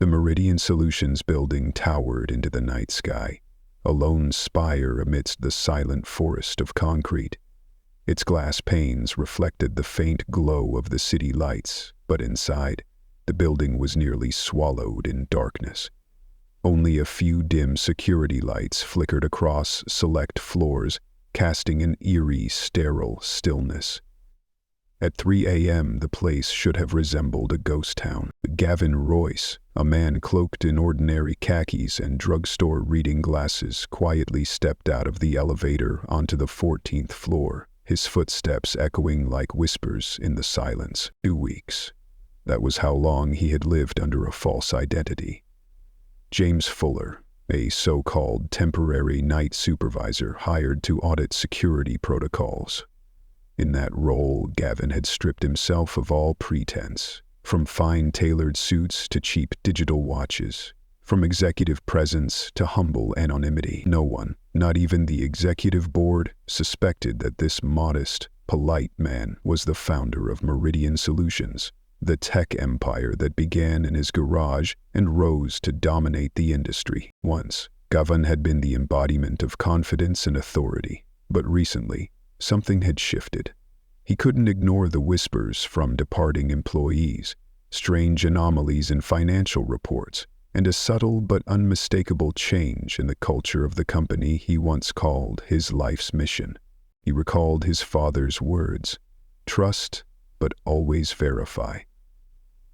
The Meridian Solutions building towered into the night sky, a lone spire amidst the silent forest of concrete. Its glass panes reflected the faint glow of the city lights, but inside, the building was nearly swallowed in darkness. Only a few dim security lights flickered across select floors, casting an eerie, sterile stillness. At 3 a.m., the place should have resembled a ghost town. Gavin Royce, a man cloaked in ordinary khakis and drugstore reading glasses, quietly stepped out of the elevator onto the 14th floor, his footsteps echoing like whispers in the silence. 2 weeks. That was how long he had lived under a false identity. James Fuller, a so-called temporary night supervisor hired to audit security protocols. In that role, Gavin had stripped himself of all pretense, from fine tailored suits to cheap digital watches, from executive presence to humble anonymity. No one, not even the executive board, suspected that this modest, polite man was the founder of Meridian Solutions, the tech empire that began in his garage and rose to dominate the industry. Once, Gavin had been the embodiment of confidence and authority, but recently, something had shifted. He couldn't ignore the whispers from departing employees, strange anomalies in financial reports, and a subtle but unmistakable change in the culture of the company he once called his life's mission. He recalled his father's words, "Trust, but always verify."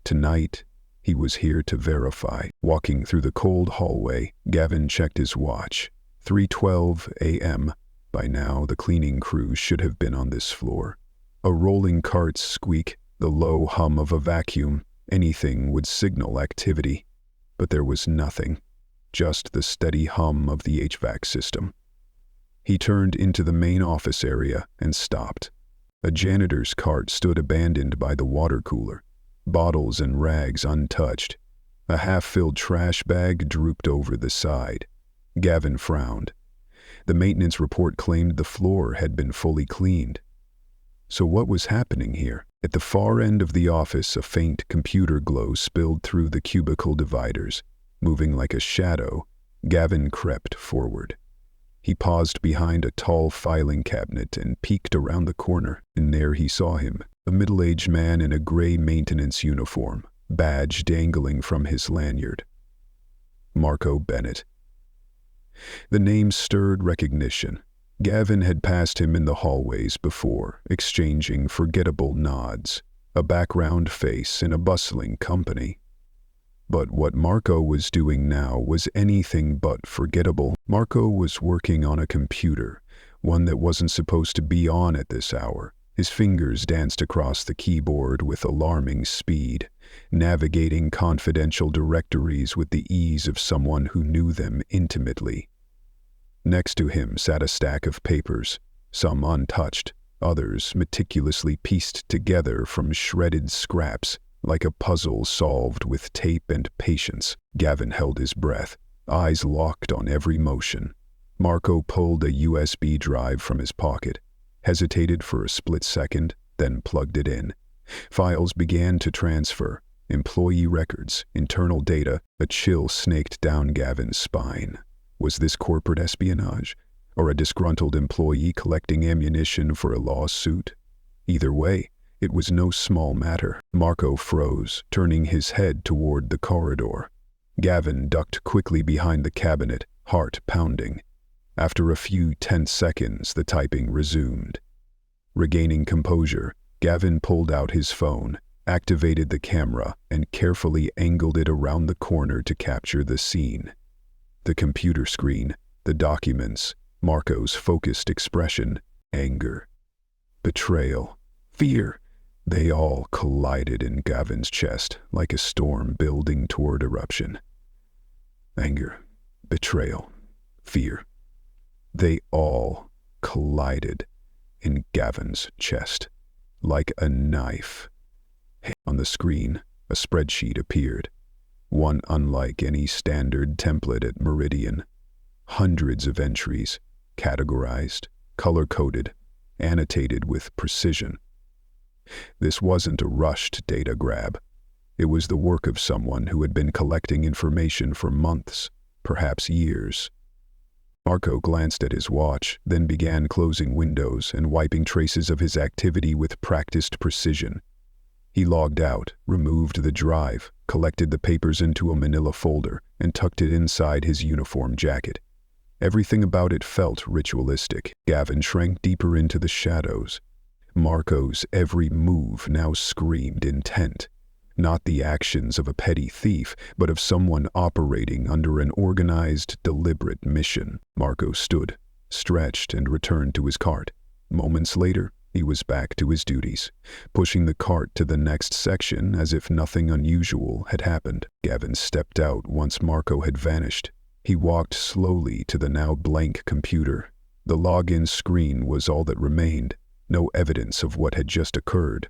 Tonight, he was here to verify. Walking through the cold hallway, Gavin checked his watch. 3:12 a.m. By now, the cleaning crew should have been on this floor. A rolling cart's squeak, the low hum of a vacuum, anything would signal activity. But there was nothing, just the steady hum of the HVAC system. He turned into the main office area and stopped. A janitor's cart stood abandoned by the water cooler, bottles and rags untouched. A half-filled trash bag drooped over the side. Gavin frowned. The maintenance report claimed the floor had been fully cleaned. So what was happening here? At the far end of the office, a faint computer glow spilled through the cubicle dividers. Moving like a shadow, Gavin crept forward. He paused behind a tall filing cabinet and peeked around the corner, and there he saw him, a middle-aged man in a gray maintenance uniform, badge dangling from his lanyard. Marco Bennett. The name stirred recognition. Gavin had passed him in the hallways before, exchanging forgettable nods, a background face in a bustling company. But what Marco was doing now was anything but forgettable. Marco was working on a computer, one that wasn't supposed to be on at this hour. His fingers danced across the keyboard with alarming speed, navigating confidential directories with the ease of someone who knew them intimately. Next to him sat a stack of papers, some untouched, others meticulously pieced together from shredded scraps, like a puzzle solved with tape and patience. Gavin held his breath, eyes locked on every motion. Marco pulled a USB drive from his pocket, hesitated for a split second, then plugged it in. Files began to transfer. Employee records, internal data. A chill snaked down Gavin's spine. Was this corporate espionage, or a disgruntled employee collecting ammunition for a lawsuit? Either way, it was no small matter. Marco froze, turning his head toward the corridor. Gavin ducked quickly behind the cabinet, heart pounding. After a few tense seconds, the typing resumed. Regaining composure, Gavin pulled out his phone, activated the camera, and carefully angled it around the corner to capture the scene. The computer screen, the documents, Marco's focused expression, anger, betrayal, fear. They all collided in Gavin's chest like a storm building toward eruption. Anger, betrayal, fear. They all collided in Gavin's chest like a knife. On the screen, a spreadsheet appeared. One unlike any standard template at Meridian. Hundreds of entries, categorized, color-coded, annotated with precision. This wasn't a rushed data grab. It was the work of someone who had been collecting information for months, perhaps years. Marco glanced at his watch, then began closing windows and wiping traces of his activity with practiced precision. He logged out, removed the drive, collected the papers into a manila folder, and tucked it inside his uniform jacket. Everything about it felt ritualistic. Gavin shrank deeper into the shadows. Marco's every move now screamed intent. Not the actions of a petty thief, but of someone operating under an organized, deliberate mission. Marco stood, stretched, and returned to his cart. Moments later, he was back to his duties, pushing the cart to the next section as if nothing unusual had happened. Gavin stepped out once Marco had vanished. He walked slowly to the now blank computer. The login screen was all that remained, no evidence of what had just occurred.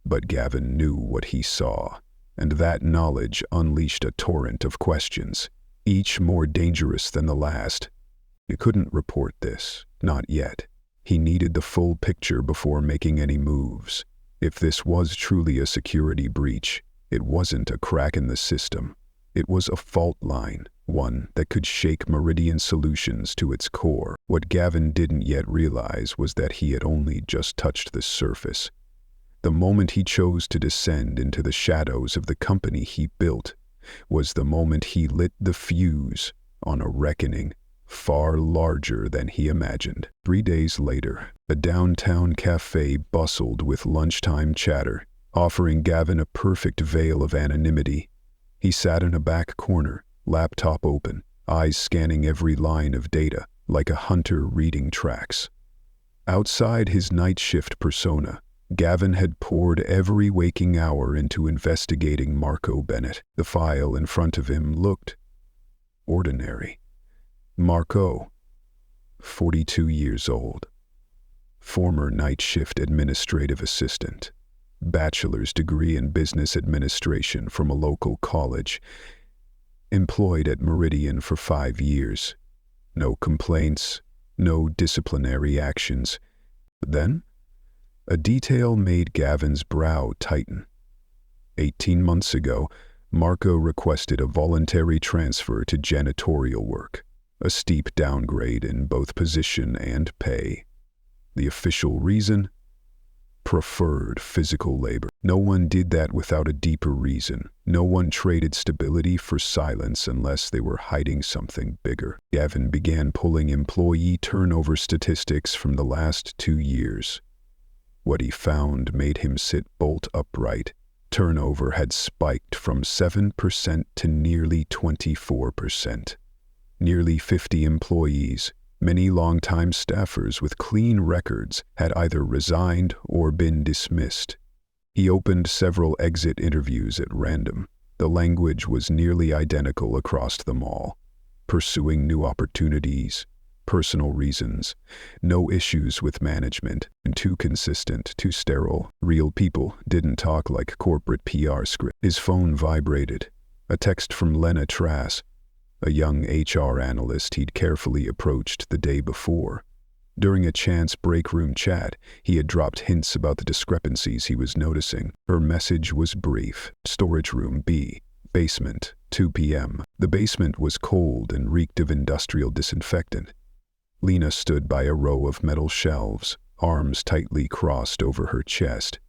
But Gavin knew what he saw, and that knowledge unleashed a torrent of questions, each more dangerous than the last. He couldn't report this, not yet. He needed the full picture before making any moves. If this was truly a security breach, it wasn't a crack in the system. It was a fault line, one that could shake Meridian Solutions to its core. What Gavin didn't yet realize was that he had only just touched the surface. The moment he chose to descend into the shadows of the company he built was the moment he lit the fuse on a reckoning far larger than he imagined. 3 days later, a downtown cafe bustled with lunchtime chatter, offering Gavin a perfect veil of anonymity. He sat in a back corner, laptop open, eyes scanning every line of data, like a hunter reading tracks. Outside his night shift persona, Gavin had poured every waking hour into investigating Marco Bennett. The file in front of him looked ordinary. Marco, 42 years old, former night shift administrative assistant, bachelor's degree in business administration from a local college, employed at Meridian for 5 years. No complaints, no disciplinary actions. But then, a detail made Gavin's brow tighten. 18 months ago, Marco requested a voluntary transfer to janitorial work, a steep downgrade in both position and pay. The official reason? Preferred physical labor. No one did that without a deeper reason. No one traded stability for silence unless they were hiding something bigger. Gavin began pulling employee turnover statistics from the last 2 years. What he found made him sit bolt upright. Turnover had spiked from 7% to nearly 24%. Nearly 50 employees, many longtime staffers with clean records, had either resigned or been dismissed. He opened several exit interviews at random. The language was nearly identical across them all. Pursuing new opportunities, personal reasons, no issues with management, and too consistent, too sterile. Real people didn't talk like corporate PR script. His phone vibrated. A text from Lena Trass, a young HR analyst he'd carefully approached the day before. During a chance break-room chat, he had dropped hints about the discrepancies he was noticing. Her message was brief. Storage room B, basement, 2 p.m. The basement was cold and reeked of industrial disinfectant. Lena stood by a row of metal shelves, arms tightly crossed over her chest.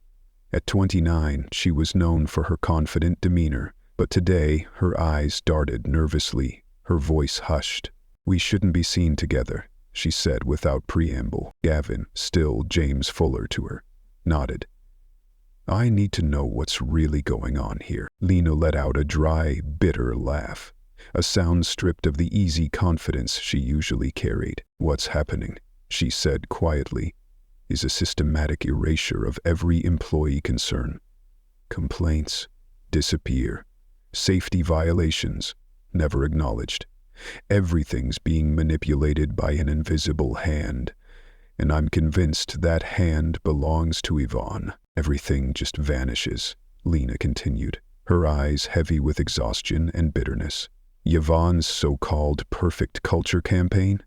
At 29, she was known for her confident demeanor, but today her eyes darted nervously, her voice hushed. "We shouldn't be seen together," she said without preamble. Gavin, still James Fuller to her, nodded. "I need to know what's really going on here." Lena let out a dry, bitter laugh, a sound stripped of the easy confidence she usually carried. "What's happening," she said quietly, "is a systematic erasure of every employee concern. Complaints disappear. Safety violations never acknowledged. Everything's being manipulated by an invisible hand, and I'm convinced that hand belongs to Yvonne. Everything just vanishes," Lena continued, her eyes heavy with exhaustion and bitterness. Yvonne's so-called perfect culture campaign?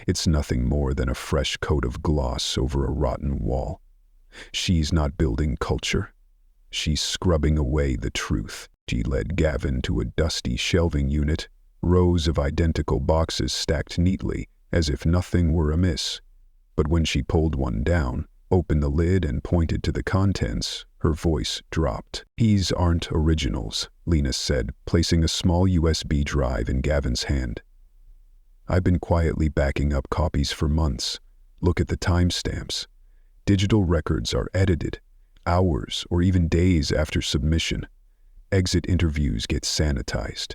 It's nothing more than a fresh coat of gloss over a rotten wall. She's not building culture. She's scrubbing away the truth. She led Gavin to a dusty shelving unit, rows of identical boxes stacked neatly, as if nothing were amiss. But when she pulled one down, opened the lid and pointed to the contents, her voice dropped. "These aren't originals," Lena said, placing a small USB drive in Gavin's hand. "I've been quietly backing up copies for months. Look at the timestamps. Digital records are edited, hours or even days after submission. Exit interviews get sanitized.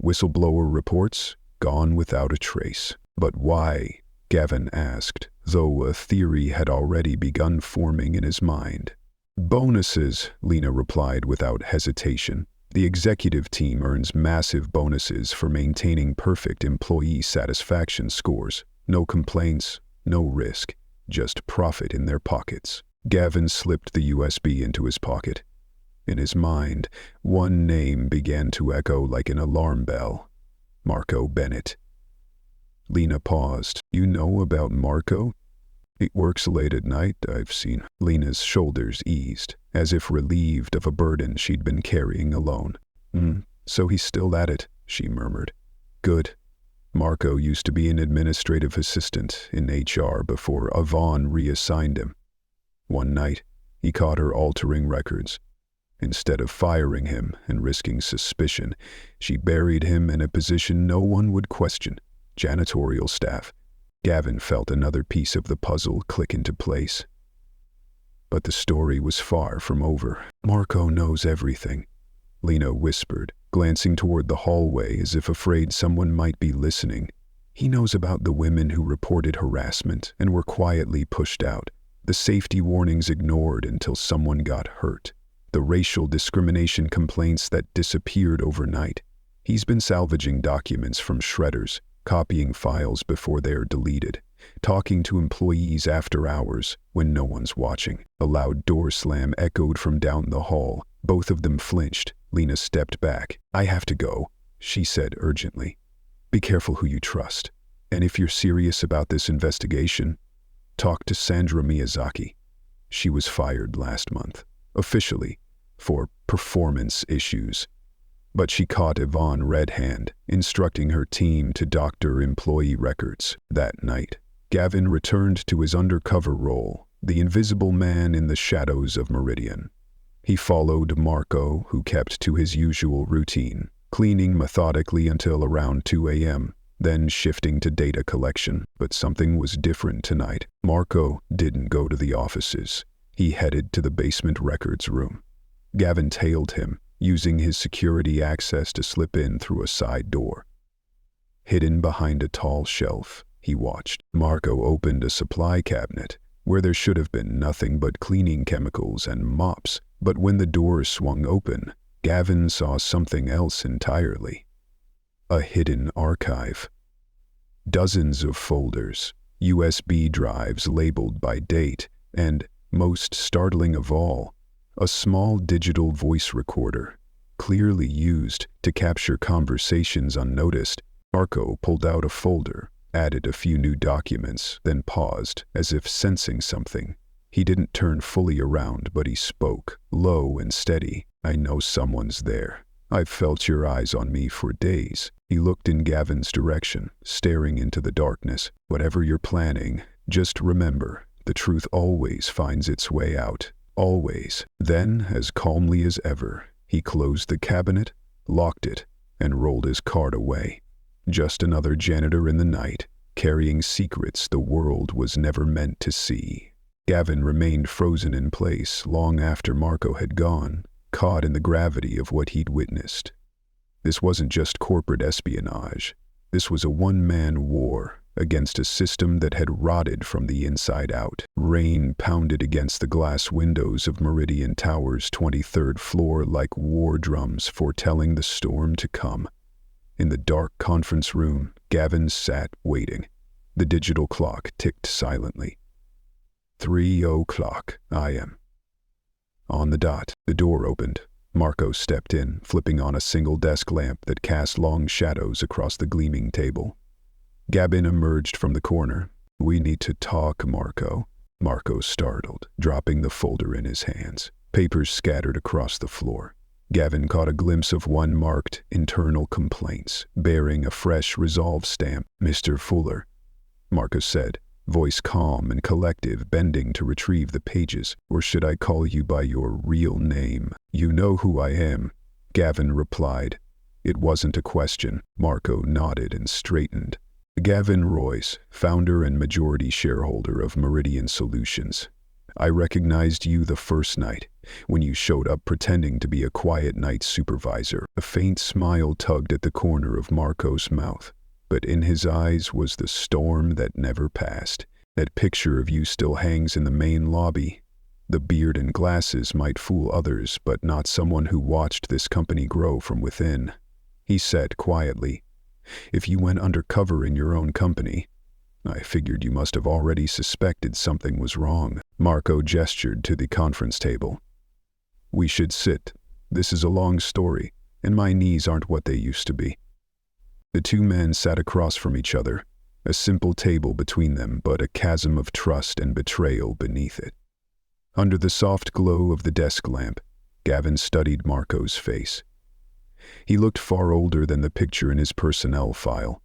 Whistleblower reports, gone without a trace." "But why?" Gavin asked, though a theory had already begun forming in his mind. "Bonuses," Lena replied without hesitation. "The executive team earns massive bonuses for maintaining perfect employee satisfaction scores. No complaints, no risk, just profit in their pockets." Gavin slipped the USB into his pocket. In his mind, one name began to echo like an alarm bell. Marco Bennett. Lena paused. "You know about Marco?" "He works late at night, I've seen." Lena's shoulders eased, as if relieved of a burden she'd been carrying alone. So he's still at it," she murmured. "Good. Marco used to be an administrative assistant in HR before Yvonne reassigned him. One night, he caught her altering records. Instead of firing him and risking suspicion, she buried him in a position no one would question. Janitorial staff. Gavin felt another piece of the puzzle click into place. But the story was far from over. "Marco knows everything," Lena whispered, glancing toward the hallway as if afraid someone might be listening. "He knows about the women who reported harassment and were quietly pushed out, the safety warnings ignored until someone got hurt, the racial discrimination complaints that disappeared overnight. He's been salvaging documents from shredders, copying files before they're deleted, talking to employees after hours when no one's watching." A loud door slam echoed from down the hall. Both of them flinched. Lena stepped back. "I have to go," she said urgently. "Be careful who you trust. And if you're serious about this investigation, talk to Sandra Miyazaki. She was fired last month, officially, for performance issues." But she caught Yvonne red hand, instructing her team to doctor employee records. That night, Gavin returned to his undercover role, the invisible man in the shadows of Meridian. He followed Marco, who kept to his usual routine, cleaning methodically until around 2 a.m., then shifting to data collection. But something was different tonight. Marco didn't go to the offices. He headed to the basement records room. Gavin tailed him, using his security access to slip in through a side door. Hidden behind a tall shelf, he watched. Marco opened a supply cabinet, where there should have been nothing but cleaning chemicals and mops. But when the door swung open, Gavin saw something else entirely. A hidden archive. Dozens of folders, USB drives labeled by date, and, most startling of all, a small digital voice recorder, clearly used to capture conversations unnoticed. Marco pulled out a folder, added a few new documents, then paused, as if sensing something. He didn't turn fully around, but he spoke, low and steady. "I know someone's there. I've felt your eyes on me for days." He looked in Gavin's direction, staring into the darkness. "Whatever you're planning, just remember, the truth always finds its way out. Always." Then, as calmly as ever, he closed the cabinet, locked it, and rolled his card away. Just another janitor in the night, carrying secrets the world was never meant to see. Gavin remained frozen in place long after Marco had gone, caught in the gravity of what he'd witnessed. This wasn't just corporate espionage. This was a one-man war against a system that had rotted from the inside out. Rain pounded against the glass windows of Meridian Tower's 23rd floor like war drums foretelling the storm to come. In the dark conference room, Gavin sat waiting. The digital clock ticked silently. 3:00 a.m. On the dot, the door opened. Marco stepped in, flipping on a single desk lamp that cast long shadows across the gleaming table. Gavin emerged from the corner. "We need to talk, Marco." Marco startled, dropping the folder in his hands. Papers scattered across the floor. Gavin caught a glimpse of one marked "Internal Complaints," bearing a fresh resolve stamp. "Mr. Fuller," Marcus said, voice calm and collective, bending to retrieve the pages. "Or should I call you by your real name?" "You know who I am," Gavin replied. It wasn't a question. Marco nodded and straightened. "Gavin Royce, founder and majority shareholder of Meridian Solutions. I recognized you the first night, when you showed up pretending to be a quiet night supervisor." A faint smile tugged at the corner of Marco's mouth, but in his eyes was the storm that never passed. "That picture of you still hangs in the main lobby. The beard and glasses might fool others, but not someone who watched this company grow from within," he said quietly. "If you went undercover in your own company, I figured you must have already suspected something was wrong." Marco gestured to the conference table. "We should sit. This is a long story, and my knees aren't what they used to be." The two men sat across from each other, a simple table between them, but a chasm of trust and betrayal beneath it. Under the soft glow of the desk lamp, Gavin studied Marco's face. He looked far older than the picture in his personnel file.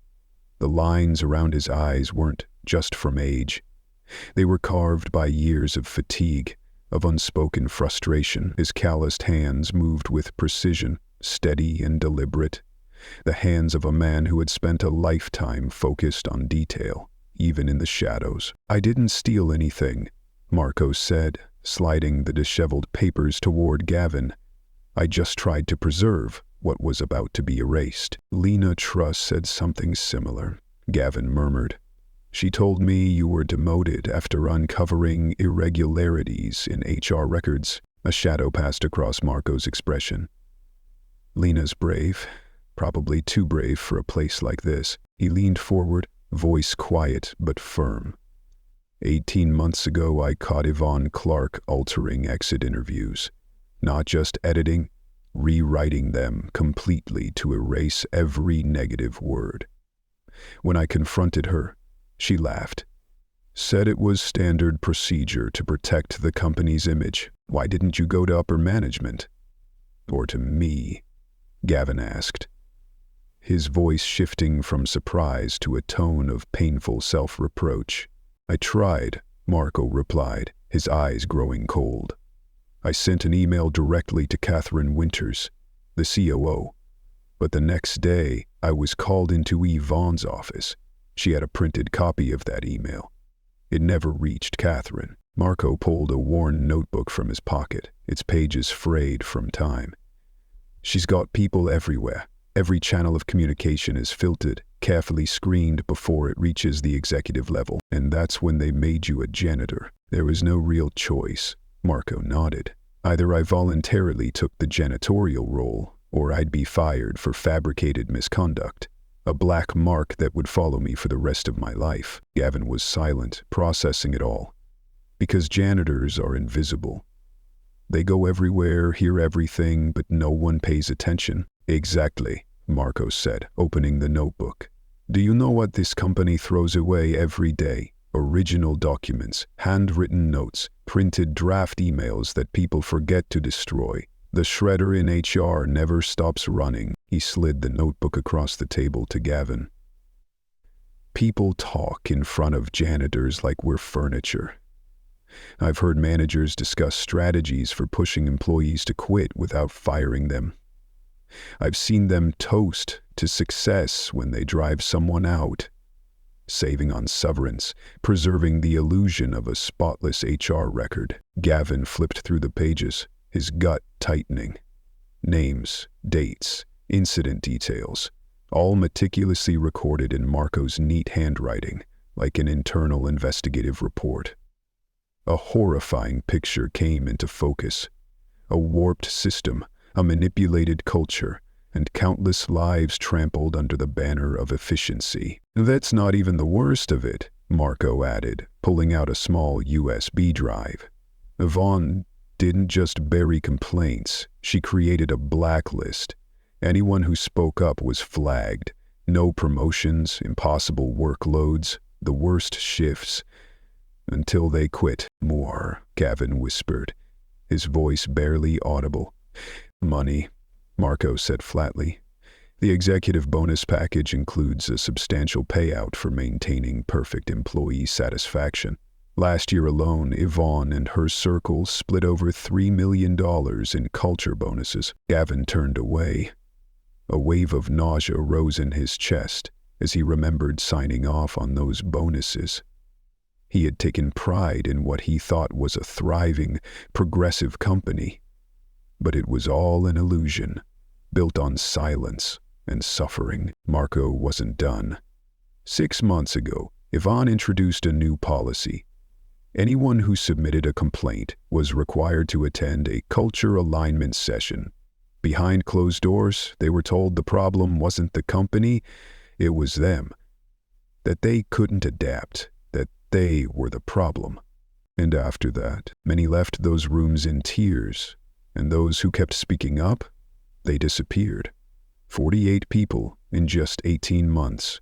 The lines around his eyes weren't just from age. They were carved by years of fatigue, of unspoken frustration. His calloused hands moved with precision, steady and deliberate. The hands of a man who had spent a lifetime focused on detail, even in the shadows. "I didn't steal anything," Marco said, sliding the disheveled papers toward Gavin. "I just tried to preserve what was about to be erased." "Lena Truss said something similar," Gavin murmured. "She told me you were demoted after uncovering irregularities in HR records." A shadow passed across Marco's expression. "Lena's brave, probably too brave for a place like this." He leaned forward, voice quiet but firm. 18 months ago, I caught Yvonne Clark altering exit interviews. Not just editing, rewriting them completely to erase every negative word. When I confronted her, she laughed. Said it was standard procedure to protect the company's image. "Why didn't you go to upper management?" "Or to me?" Gavin asked, his voice shifting from surprise to a tone of painful self-reproach. "I tried," Marco replied, his eyes growing cold. "I sent an email directly to Catherine Winters, the COO. But the next day, I was called into Yvonne's office. She had a printed copy of that email. It never reached Catherine." Marco pulled a worn notebook from his pocket, its pages frayed from time. "She's got people everywhere. Every channel of communication is filtered, carefully screened before it reaches the executive level. And that's when they made you a janitor." "There was no real choice," Marco nodded. "Either I voluntarily took the janitorial role, or I'd be fired for fabricated misconduct. A black mark that would follow me for the rest of my life." Gavin was silent, processing it all. "Because janitors are invisible. They go everywhere, hear everything, but no one pays attention." "Exactly," Marco said, opening the notebook. "Do you know what this company throws away every day? Original documents, handwritten notes, printed draft emails that people forget to destroy. The shredder in HR never stops running." He slid the notebook across the table to Gavin. "People talk in front of janitors like we're furniture. I've heard managers discuss strategies for pushing employees to quit without firing them. I've seen them toast to success when they drive someone out, saving on severance, preserving the illusion of a spotless HR record." Gavin flipped through the pages, his gut tightening. Names, dates, incident details, all meticulously recorded in Marco's neat handwriting, like an internal investigative report. A horrifying picture came into focus. A warped system, a manipulated culture, and countless lives trampled under the banner of efficiency. "That's not even the worst of it," Marco added, pulling out a small USB drive. "Yvonne didn't just bury complaints, she created a blacklist. Anyone who spoke up was flagged. No promotions, impossible workloads, the worst shifts. Until they quit." "More," Gavin whispered, his voice barely audible. Money, Marco said flatly. The executive bonus package includes a substantial payout for maintaining perfect employee satisfaction. Last year alone, Yvonne and her circle split over $3 million in culture bonuses. Gavin turned away. A wave of nausea rose in his chest as he remembered signing off on those bonuses. He had taken pride in what he thought was a thriving, progressive company. But it was all an illusion, built on silence and suffering. Marco wasn't done. 6 months ago, Yvonne introduced a new policy. Anyone who submitted a complaint was required to attend a culture alignment session. Behind closed doors, they were told the problem wasn't the company, it was them. That they couldn't adapt, that they were the problem. And after that, many left those rooms in tears, and those who kept speaking up, they disappeared. 48 people in just 18 months.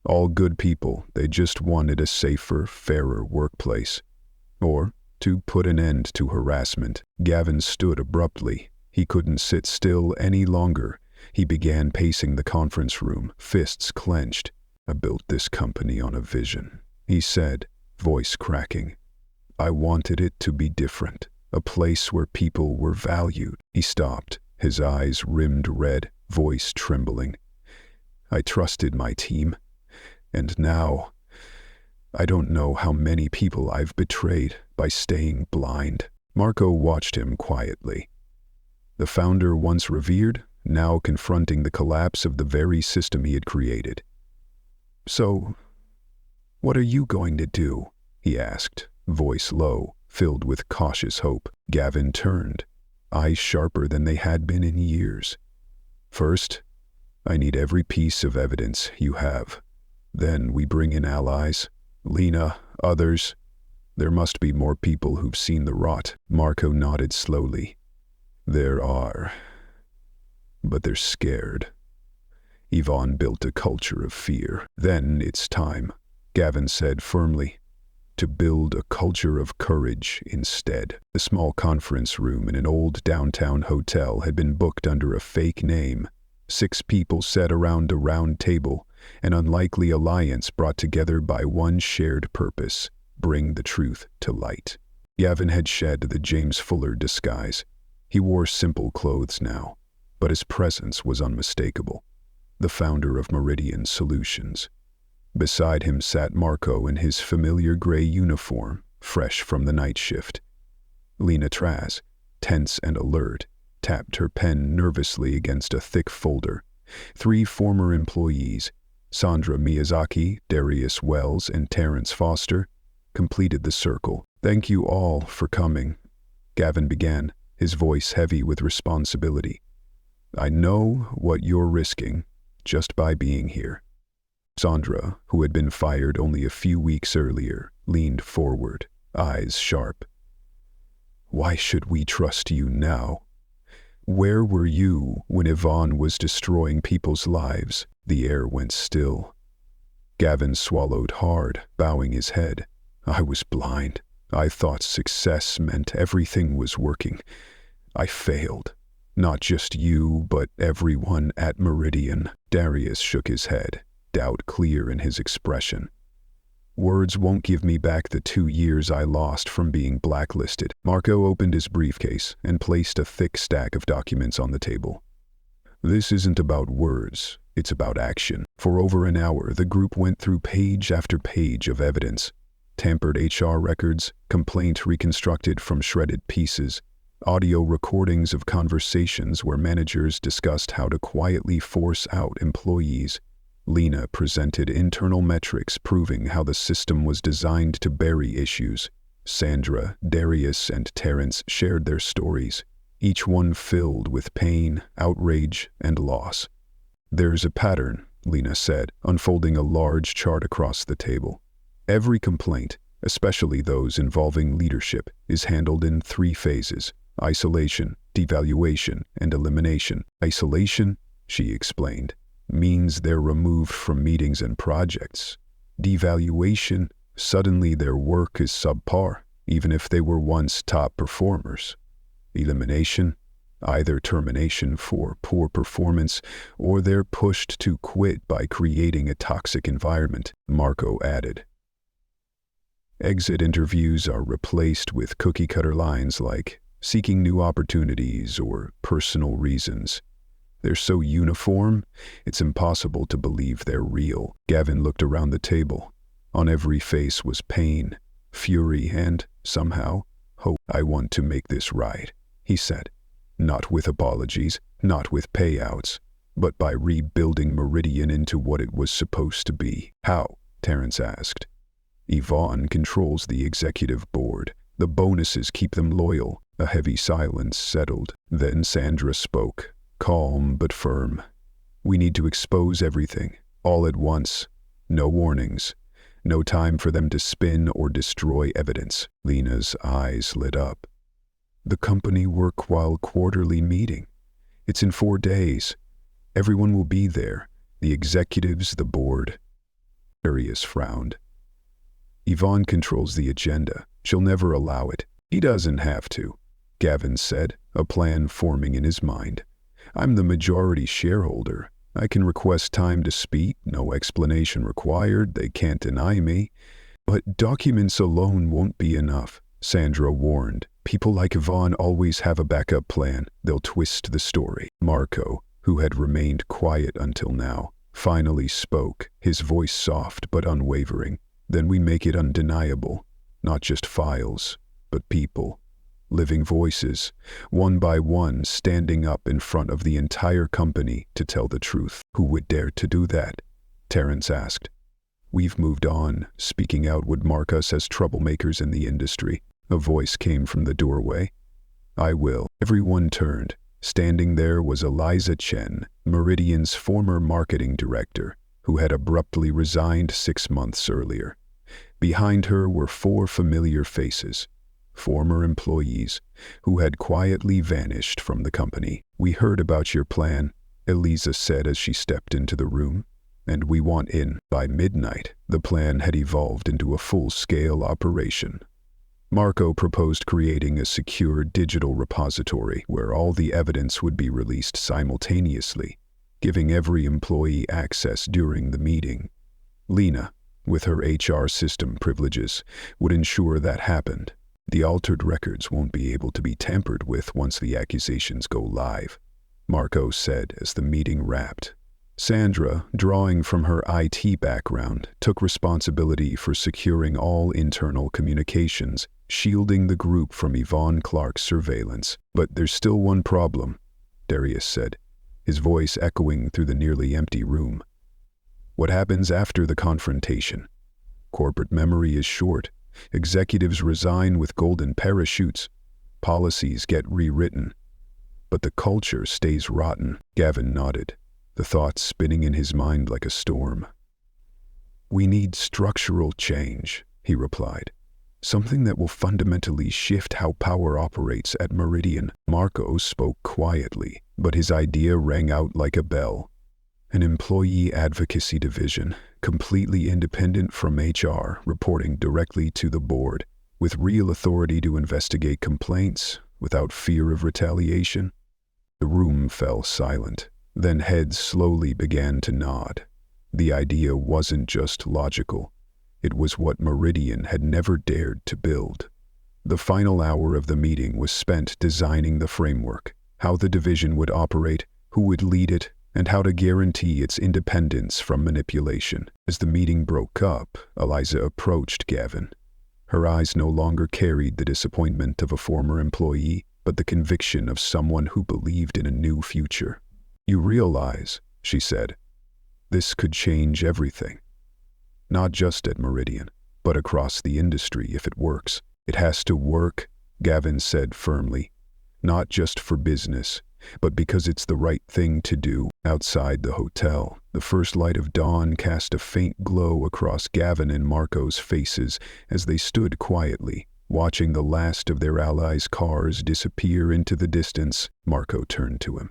All good people, they just wanted a safer, fairer workplace. Or, to put an end to harassment, Gavin stood abruptly. He couldn't sit still any longer. He began pacing the conference room, fists clenched. I built this company on a vision, he said, voice cracking. I wanted it to be different, a place where people were valued. He stopped, his eyes rimmed red, voice trembling. I trusted my team, and now I don't know how many people I've betrayed by staying blind. Marco watched him quietly. The founder once revered, now confronting the collapse of the very system he had created. So, what are you going to do? He asked, voice low, filled with cautious hope. Gavin turned, eyes sharper than they had been in years. First, I need every piece of evidence you have. Then we bring in allies. Lena, others. There must be more people who've seen the rot. Marco nodded slowly. There are. But they're scared. Yvonne built a culture of fear. Then it's time, Gavin said firmly, to build a culture of courage instead. The small conference room in an old downtown hotel had been booked under a fake name. 6 people sat around a round table, an unlikely alliance brought together by one shared purpose: bring the truth to light. Gavin had shed the James Fuller disguise. He wore simple clothes now, but his presence was unmistakable. The founder of Meridian Solutions. Beside him sat Marco in his familiar gray uniform, fresh from the night shift. Lena Traz, tense and alert, tapped her pen nervously against a thick folder. 3 former employees, Sandra Miyazaki, Darius Wells, and Terrence Foster, completed the circle. Thank you all for coming, Gavin began, his voice heavy with responsibility. I know what you're risking just by being here. Sandra, who had been fired only a few weeks earlier, leaned forward, eyes sharp. Why should we trust you now? Where were you when Yvonne was destroying people's lives? The air went still. Gavin swallowed hard, bowing his head. I was blind. I thought success meant everything was working. I failed. Not just you, but everyone at Meridian. Darius shook his head, doubt clear in his expression. Words won't give me back the 2 years I lost from being blacklisted. Marco opened his briefcase and placed a thick stack of documents on the table. This isn't about words, it's about action. For over an hour, the group went through page after page of evidence. Tampered HR records, complaint reconstructed from shredded pieces, audio recordings of conversations where managers discussed how to quietly force out employees. Lena presented internal metrics proving how the system was designed to bury issues. Sandra, Darius, and Terrence shared their stories, each one filled with pain, outrage, and loss. There's a pattern, Lena said, unfolding a large chart across the table. Every complaint, especially those involving leadership, is handled in 3 phases: isolation, devaluation, and elimination. Isolation, she explained, means they're removed from meetings and projects. Devaluation, suddenly their work is subpar, even if they were once top performers. Elimination, either termination for poor performance or they're pushed to quit by creating a toxic environment, Marco added. Exit interviews are replaced with cookie-cutter lines like seeking new opportunities or personal reasons. They're so uniform, it's impossible to believe they're real. Gavin looked around the table. On every face was pain, fury, and, somehow, hope. I want to make this right, he said. Not with apologies, not with payouts, but by rebuilding Meridian into what it was supposed to be. How? Terrence asked. Yvonne controls the executive board. The bonuses keep them loyal. A heavy silence settled. Then Sandra spoke, calm but firm. We need to expose everything, all at once. No warnings. No time for them to spin or destroy evidence. Lena's eyes lit up. The company work while quarterly meeting. It's in 4 days. Everyone will be there. The executives, the board. Darius frowned. Yvonne controls the agenda. She'll never allow it. He doesn't have to, Gavin said, a plan forming in his mind. I'm the majority shareholder. I can request time to speak, no explanation required, they can't deny me. But documents alone won't be enough, Sandra warned. People like Yvonne always have a backup plan. They'll twist the story. Marco, who had remained quiet until now, finally spoke, his voice soft but unwavering. Then we make it undeniable. Not just files, but people. Living voices, one by one standing up in front of the entire company to tell the truth. Who would dare to do that? Terrence asked. We've moved on. Speaking out would mark us as troublemakers in the industry. A voice came from the doorway. I will. Everyone turned. Standing there was Eliza Chen, Meridian's former marketing director, who had abruptly resigned 6 months earlier. Behind her were 4 familiar faces, former employees, who had quietly vanished from the company. We heard about your plan, Eliza said as she stepped into the room, and we want in. By midnight, the plan had evolved into a full-scale operation. Marco proposed creating a secure digital repository where all the evidence would be released simultaneously, giving every employee access during the meeting. Lena, with her HR system privileges, would ensure that happened. The altered records won't be able to be tampered with once the accusations go live, Marco said as the meeting wrapped. Sandra, drawing from her IT background, took responsibility for securing all internal communications, shielding the group from Yvonne Clark's surveillance. But there's still one problem, Darius said, his voice echoing through the nearly empty room. What happens after the confrontation? Corporate memory is short. Executives resign with golden parachutes. Policies get rewritten. But the culture stays rotten. Gavin nodded, the thoughts spinning in his mind like a storm. We need structural change, he replied. Something that will fundamentally shift how power operates at Meridian. Marco spoke quietly, but his idea rang out like a bell. An employee advocacy division, completely independent from HR, reporting directly to the board, with real authority to investigate complaints without fear of retaliation. The room fell silent. Then heads slowly began to nod. The idea wasn't just logical. It was what Meridian had never dared to build. The final hour of the meeting was spent designing the framework, how the division would operate, who would lead it, and how to guarantee its independence from manipulation. As the meeting broke up, Eliza approached Gavin. Her eyes no longer carried the disappointment of a former employee, but the conviction of someone who believed in a new future. You realize, she said, this could change everything. Not just at Meridian, but across the industry if it works. It has to work, Gavin said firmly. Not just for business, but because it's the right thing to do. Outside the hotel, the first light of dawn cast a faint glow across Gavin and Marco's faces as they stood quietly, watching the last of their allies' cars disappear into the distance. Marco turned to him.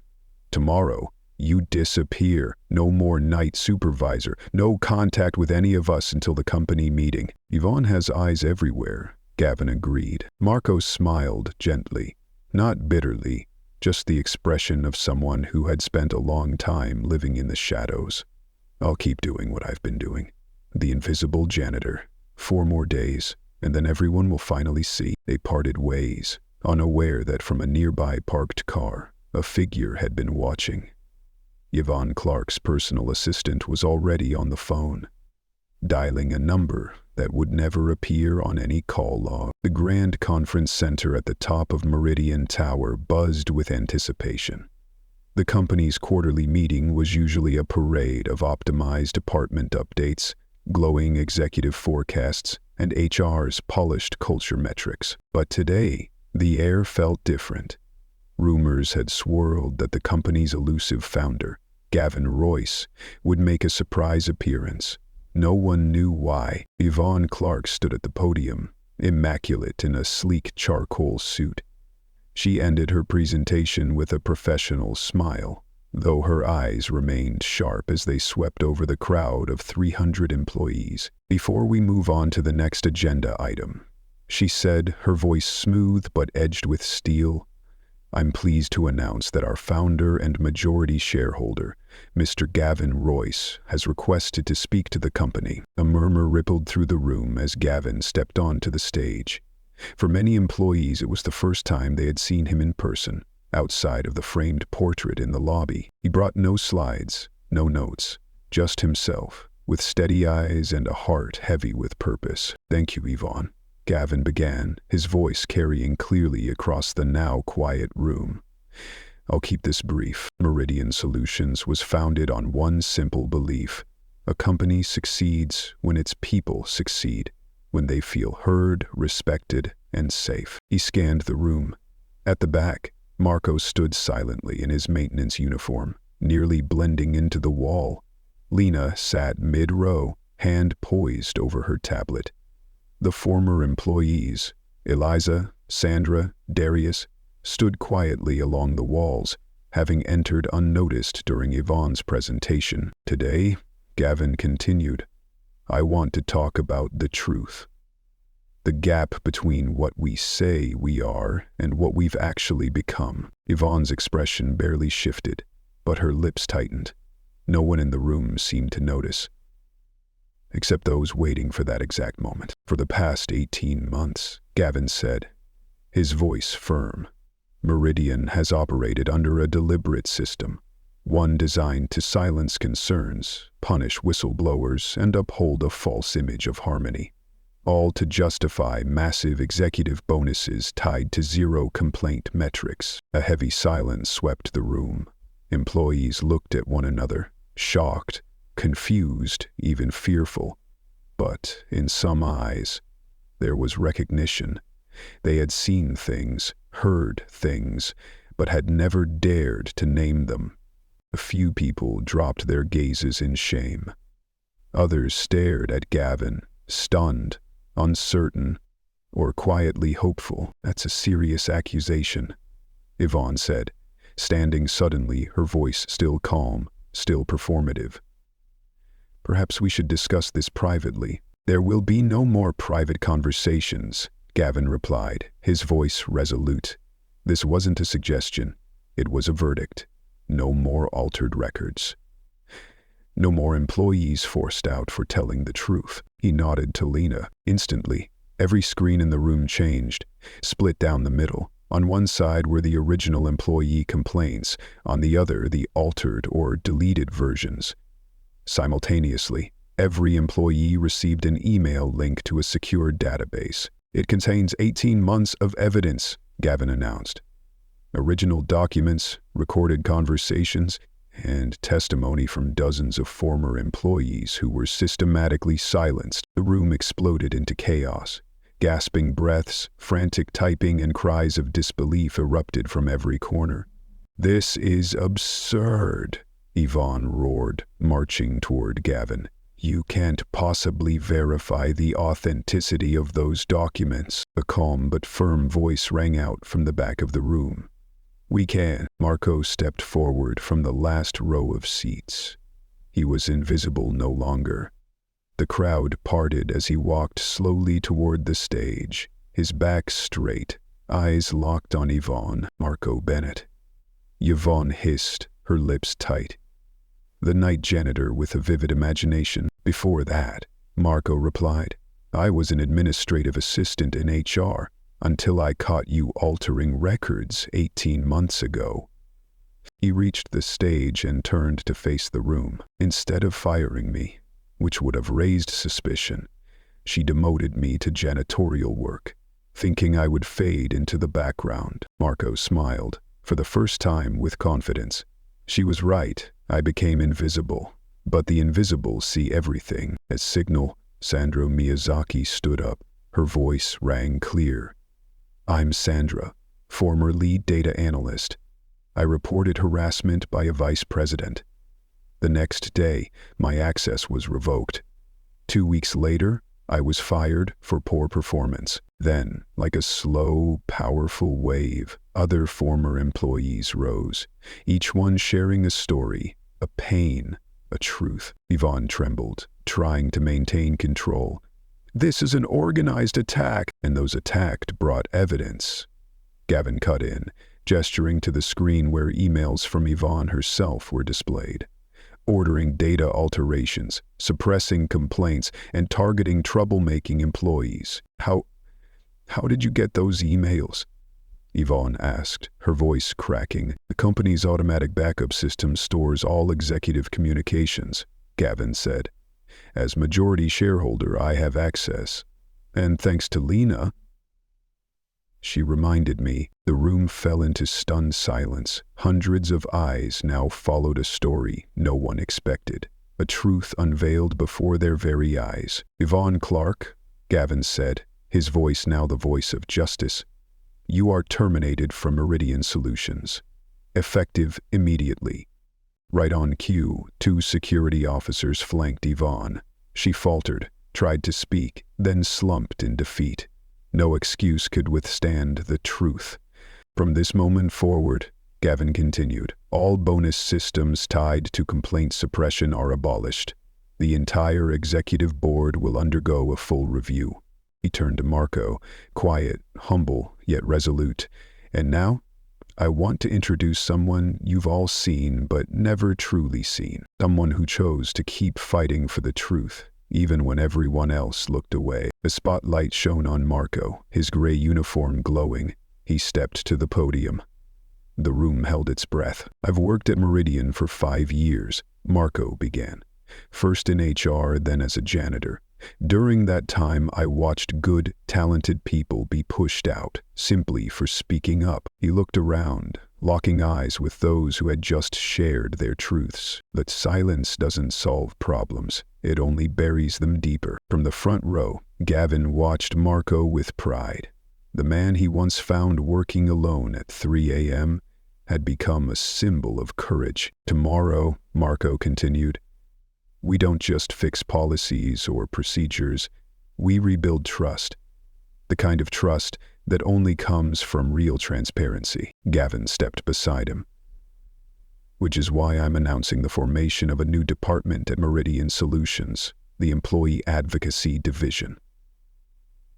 Tomorrow, you disappear. No more night supervisor. No contact with any of us until the company meeting. Yvonne has eyes everywhere, Gavin agreed. Marco smiled gently. Not bitterly, just the expression of someone who had spent a long time living in the shadows. "I'll keep doing what I've been doing. The invisible janitor. 4 more days, and then everyone will finally see." They parted ways, unaware that from a nearby parked car, a figure had been watching. Yvonne Clark's personal assistant was already on the phone, dialing a number that would never appear on any call log. The grand conference center at the top of Meridian Tower buzzed with anticipation. The company's quarterly meeting was usually a parade of optimized department updates, glowing executive forecasts, and HR's polished culture metrics. But today, the air felt different. Rumors had swirled that the company's elusive founder, Gavin Royce, would make a surprise appearance. No one knew why. Yvonne Clark stood at the podium, immaculate in a sleek charcoal suit. She ended her presentation with a professional smile, though her eyes remained sharp as they swept over the crowd of 300 employees. "Before we move on to the next agenda item," she said, her voice smooth but edged with steel, "I'm pleased to announce that our founder and majority shareholder, Mr. Gavin Royce, has requested to speak to the company." A murmur rippled through the room as Gavin stepped onto the stage. For many employees, it was the first time they had seen him in person, outside of the framed portrait in the lobby. He brought no slides, no notes, just himself, with steady eyes and a heart heavy with purpose. "Thank you, Yvonne," Gavin began, his voice carrying clearly across the now quiet room. "I'll keep this brief." Meridian Solutions was founded on one simple belief: a company succeeds when its people succeed, when they feel heard, respected, and safe. He scanned the room. At the back, Marco stood silently in his maintenance uniform, nearly blending into the wall. Lena sat mid-row, hand poised over her tablet. The former employees, Eliza, Sandra, Darius, stood quietly along the walls, having entered unnoticed during Yvonne's presentation. "Today," Gavin continued, "I want to talk about the truth. The gap between what we say we are and what we've actually become." Yvonne's expression barely shifted, but her lips tightened. No one in the room seemed to notice, except those waiting for that exact moment. "For the past 18 months, Gavin said, his voice firm, Meridian has operated under a deliberate system, one designed to silence concerns, punish whistleblowers, and uphold a false image of harmony, all to justify massive executive bonuses tied to zero-complaint metrics." A heavy silence swept the room. Employees looked at one another, shocked, confused, even fearful. But in some eyes, there was recognition. They had seen things, heard things, but had never dared to name them. A few people dropped their gazes in shame. Others stared at Gavin, stunned, uncertain, or quietly hopeful. "That's a serious accusation," Yvonne said, standing suddenly, her voice still calm, still performative. "Perhaps we should discuss this privately." "There will be no more private conversations," Gavin replied, his voice resolute. This wasn't a suggestion, it was a verdict. No more altered records. No more employees forced out for telling the truth. He nodded to Lena. Instantly, every screen in the room changed, split down the middle. On one side were the original employee complaints, on the other the altered or deleted versions. Simultaneously, every employee received an email link to a secure database. "It contains 18 months of evidence," Gavin announced. "Original documents, recorded conversations, and testimony from dozens of former employees who were systematically silenced." The room exploded into chaos. Gasping breaths, frantic typing, and cries of disbelief erupted from every corner. "This is absurd," Yvonne roared, marching toward Gavin. "You can't possibly verify the authenticity of those documents." A calm but firm voice rang out from the back of the room. "We can." Marco stepped forward from the last row of seats. He was invisible no longer. The crowd parted as he walked slowly toward the stage, his back straight, eyes locked on Yvonne, Marco Bennett. Yvonne hissed, her lips tight. The night janitor with a vivid imagination. Before that, Marco replied, I was an administrative assistant in HR until I caught you altering records 18 months ago. He reached the stage and turned to face the room. Instead of firing me, which would have raised suspicion, she demoted me to janitorial work, thinking I would fade into the background. Marco smiled, for the first time with confidence. She was right, I became invisible. But the invisible see everything. As signal, Sandra Miyazaki stood up. Her voice rang clear. I'm Sandra, former lead data analyst. I reported harassment by a vice president. The next day, my access was revoked. 2 weeks later, I was fired for poor performance. Then, like a slow, powerful wave, other former employees rose, each one sharing a story, a pain, a truth. Yvonne trembled, trying to maintain control. This is an organized attack, and those attacked brought evidence. Gavin cut in, gesturing to the screen where emails from Yvonne herself were displayed. Ordering data alterations, suppressing complaints, and targeting troublemaking employees. How did you get those emails? Yvonne asked, her voice cracking. The company's automatic backup system stores all executive communications, Gavin said. As majority shareholder, I have access. And thanks to Lena, she reminded me. The room fell into stunned silence. Hundreds of eyes now followed a story no one expected. A truth unveiled before their very eyes. Yvonne Clark, Gavin said, his voice now the voice of justice. You are terminated from Meridian Solutions. Effective immediately. Right on cue, 2 security officers flanked Yvonne. She faltered, tried to speak, then slumped in defeat. No excuse could withstand the truth. From this moment forward, Gavin continued, all bonus systems tied to complaint suppression are abolished. The entire executive board will undergo a full review. He turned to Marco, quiet, humble, yet resolute. And now, I want to introduce someone you've all seen but never truly seen. Someone who chose to keep fighting for the truth, even when everyone else looked away. A spotlight shone on Marco, his gray uniform glowing. He stepped to the podium. The room held its breath. I've worked at Meridian for 5 years, Marco began. First in HR, then as a janitor. During that time, I watched good, talented people be pushed out, simply for speaking up. He looked around, locking eyes with those who had just shared their truths. But silence doesn't solve problems. It only buries them deeper. From the front row, Gavin watched Marco with pride. The man he once found working alone at 3 a.m. had become a symbol of courage. Tomorrow, Marco continued, we don't just fix policies or procedures, we rebuild trust. The kind of trust that only comes from real transparency. Gavin stepped beside him. Which is why I'm announcing the formation of a new department at Meridian Solutions, the Employee Advocacy Division.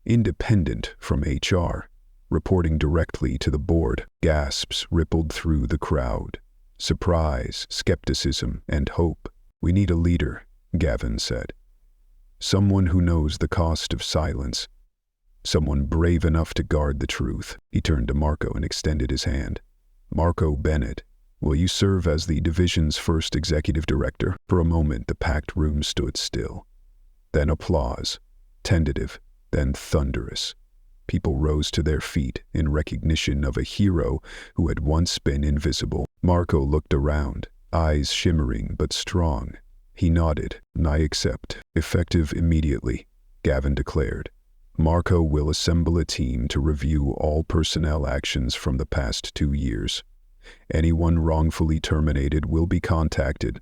Independent from HR, reporting directly to the board, gasps rippled through the crowd. Surprise, skepticism, and hope. We need a leader, Gavin said. Someone who knows the cost of silence. Someone brave enough to guard the truth. He turned to Marco and extended his hand. Marco Bennett, will you serve as the division's first executive director? For a moment, the packed room stood still. Then applause, tentative, then thunderous. People rose to their feet in recognition of a hero who had once been invisible. Marco looked around, eyes shimmering but strong. He nodded. I accept. Effective immediately, Gavin declared. Marco will assemble a team to review all personnel actions from the past 2 years. Anyone wrongfully terminated will be contacted.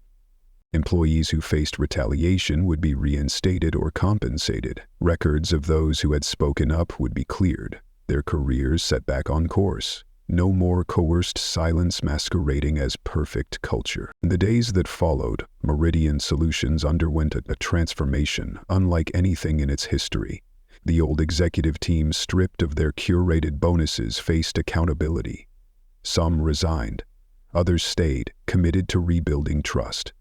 Employees who faced retaliation would be reinstated or compensated. Records of those who had spoken up would be cleared, their careers set back on course. No more coerced silence masquerading as perfect culture. In the days that followed, Meridian Solutions underwent a transformation unlike anything in its history. The old executive team, stripped of their curated bonuses, faced accountability. Some resigned. Others stayed, committed to rebuilding trust.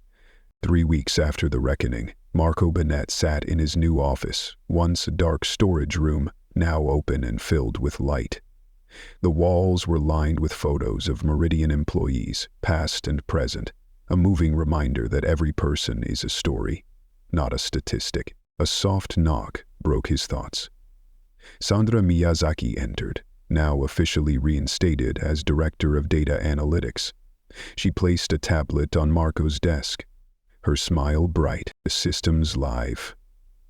3 weeks after the reckoning, Marco Bennett sat in his new office, once a dark storage room, now open and filled with light. The walls were lined with photos of Meridian employees, past and present, a moving reminder that every person is a story, not a statistic. A soft knock broke his thoughts. Sandra Miyazaki entered, now officially reinstated as Director of Data Analytics. She placed a tablet on Marco's desk. Her smile bright. The system's live.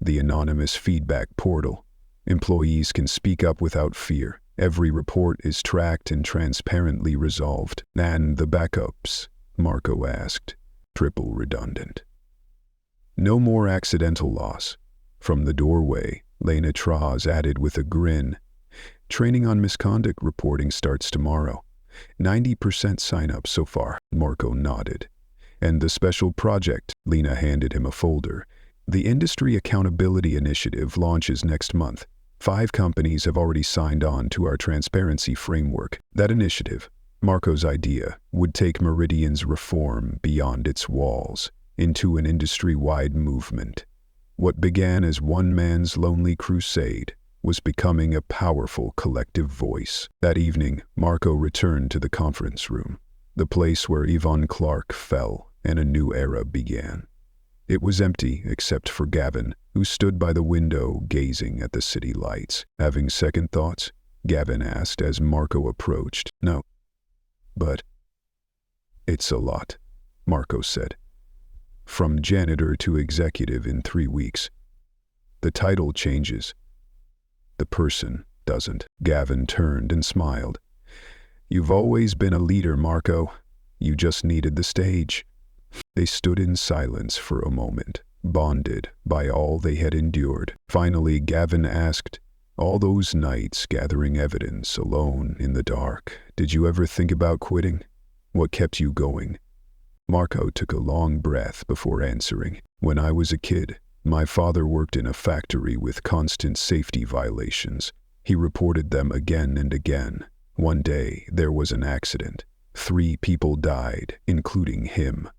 The anonymous feedback portal. Employees can speak up without fear. Every report is tracked and transparently resolved. And the backups? Marco asked. Triple redundant. No more accidental loss. From the doorway, Lena Traz added with a grin. Training on misconduct reporting starts tomorrow. 90% sign-up so far. Marco nodded. And the special project? Lena handed him a folder. The Industry Accountability Initiative launches next month. 5 companies have already signed on to our transparency framework. That initiative, Marco's idea, would take Meridian's reform beyond its walls, into an industry-wide movement. What began as one man's lonely crusade was becoming a powerful collective voice. That evening, Marco returned to the conference room, the place where Yvonne Clark fell and a new era began. It was empty except for Gavin, who stood by the window gazing at the city lights. Having second thoughts? Gavin asked as Marco approached. No. But it's a lot, Marco said. From janitor to executive in 3 weeks. The title changes. The person doesn't. Gavin turned and smiled. You've always been a leader, Marco. You just needed the stage. They stood in silence for a moment, bonded by all they had endured. Finally, Gavin asked, all those nights gathering evidence alone in the dark, did you ever think about quitting? What kept you going? Marco took a long breath before answering. When I was a kid, my father worked in a factory with constant safety violations. He reported them again and again. One day, there was an accident. 3 people died, including him.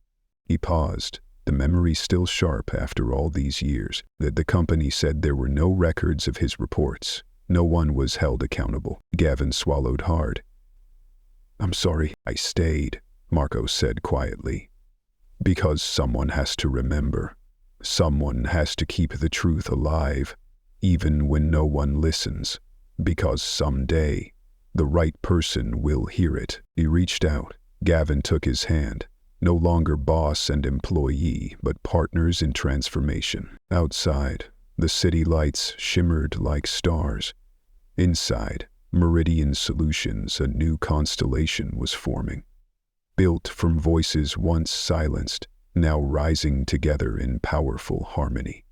He paused, the memory still sharp after all these years, that the company said there were no records of his reports. No one was held accountable. Gavin swallowed hard. I'm sorry, I stayed, Marco said quietly. Because someone has to remember. Someone has to keep the truth alive, even when no one listens. Because someday, the right person will hear it. He reached out. Gavin took his hand. No longer boss and employee, but partners in transformation. Outside, the city lights shimmered like stars. Inside, Meridian Solutions, a new constellation was forming. Built from voices once silenced, now rising together in powerful harmony.